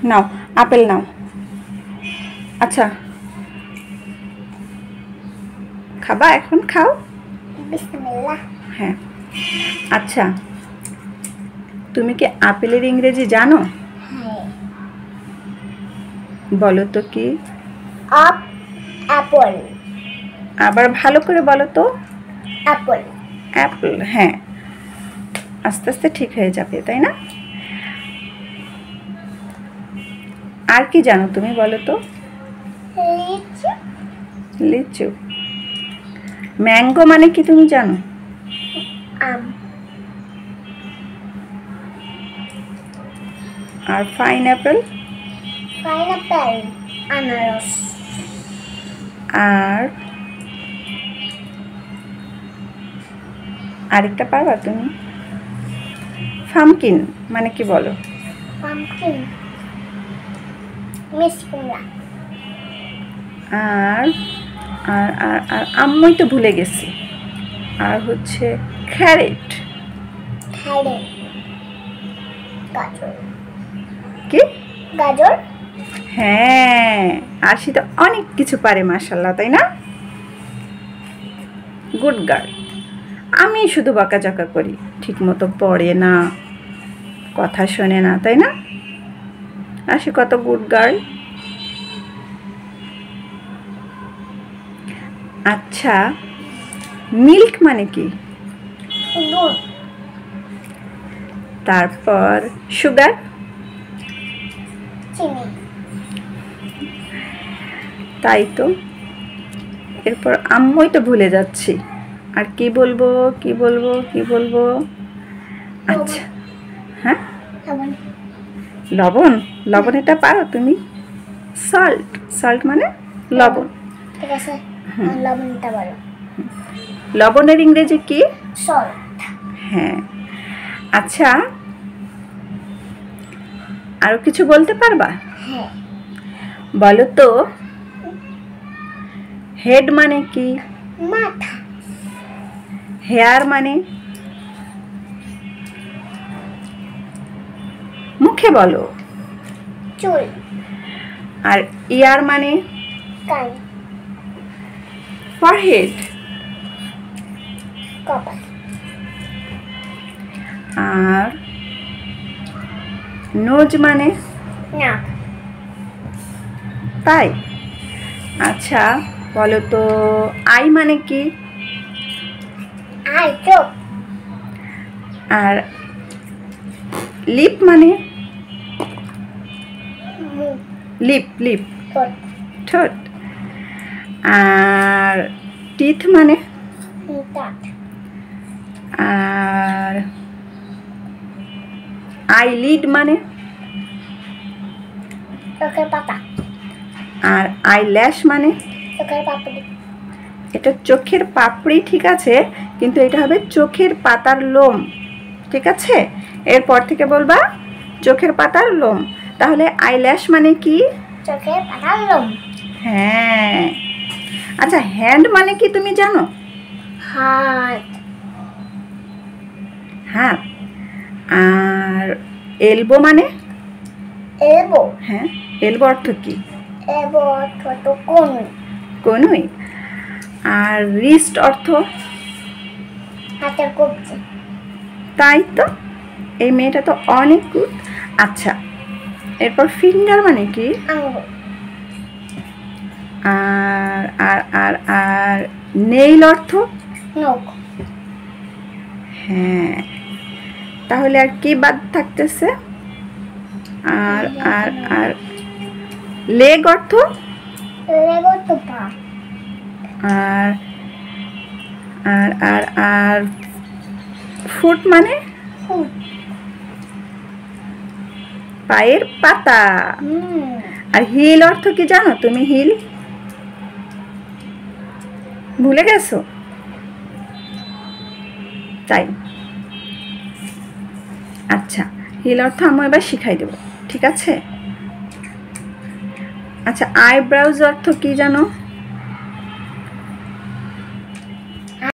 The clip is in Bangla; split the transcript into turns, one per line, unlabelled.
নাও আপেল নাও। আচ্ছা খাবা, এখন খাও।
বিসমিল্লাহ।
হ্যাঁ আচ্ছা, তুমি কি আপেলের ইংরেজি জানো?
হ্যাঁ।
বলো তো কি?
অ্যাপল।
আবার ভালো করে বলো তো।
অ্যাপল।
অ্যাপল, হ্যাঁ আস্তে আস্তে ঠিক হয়ে যাবে, তাই না? আর কি জানো তুমি, বলো তো?
লিচু।
লিচু। ম্যাঙ্গো মানে কি তুমি জানো?
আম।
আর পাইনঅ্যাপল?
পাইনঅ্যাপল আনারস।
আর আরেকটা পারবা তুমি? পামকিন মানে কি বলো?
পাম্পকিন মিষ্টি কুমড়া।
আর আর আর আর আম্মুই তো ভুলে গেছি। আর হচ্ছে ক্যারেট।
ক্যারেট। গাজর।
কি?
গাজর।
হ্যাঁ, আরশি তো অনেক কিছু পারে মাশাআল্লাহ, তাই না? Good girl. আমি শুধু বকাঝকা করি, ঠিক মতো পড়ে না, কথা শোনে না, তাই না? আরশি কত গুড গার্ল। আচ্ছা, মিল্ক মানে কি?
দুধ।
তারপর সুগার?
চিনি।
তাই তো। এরপর আম্মুই তো ভুলে যাচ্ছি। আর কি বলবো কি বলবো কি বলবো? আচ্ছা হ্যাঁ,
লবণ।
লবণ। লবণ এটা পারো তুমি? সল্ট। সল্ট মানে লবণ।
ঠিক আছে, লবণটা বলো।
লবণের ইংরেজি কি?
সল্ট।
হ্যাঁ। আচ্ছা, আরো কিছু বলতে পারবা?
হ্যাঁ।
বলো তো, হেড মানে কি?
মাথা।
হেয়ার মানে? মুখে বলো।
চুল।
আর ইয়ার মানে?
কান।
ফরহেড।
কপাল।
আর নোজ মানে?
নাক।
তাই? আচ্ছা বলো তো, আই মানে কি?
আই চোখ।
আর লিপ মানে?
মুখ।
লিপ লিপ
ঠোঁট।
ঠোঁট। আর টিথ মানে?
দাঁত।
আর আইলিড মানে?
চোখের পাতা।
আর আইল্যাশ মানে?
চোখের পাপড়ি।
এটা চোখের পাপড়ি, ঠিক আছে, কিন্তু এটা হবে চোখের পাতার লোম, ঠিক আছে? এরপর থেকে বলবা চোখের পাতার লোম। তাহলে আইল্যাশ মানে কি?
চোখের পাতার লোম।
হ্যাঁ। আচ্ছা, হ্যান্ড মানে কি তুমি জানো?
হাত।
হাত। আর এলবো মানে?
এলবো।
হ্যাঁ, এলবো অর্থ কি?
এলবো অর্থ তো কনুই।
কনুই। আর রিস্ট অর্থ?
হাতের কবজি।
তাই তো, এই মেয়েটা তো অনেক গুড। আচ্ছা, এরপর ফিঙ্গার মানে কি?
আঙ্গুল।
আর আর আর আর নেইল অর্থ?
নখ।
হ্যাঁ। তাহলে আর কি বাদ থাকতেছে? আর আর আর লেগ অর্থ?
লেগ অর্থ পা।
আর আর আর আর ফুট মানে?
ফুট।
পায়ের পাতা। আর হিল অর্থ কি জানো তুমি? হিল ভুলে গেছো? তাই? আচ্ছা, হিল অর্থ আমি এবার শিখাই দেব, ঠিক আছে? আচ্ছা, আইব্রাউজ অর্থ কি জানো?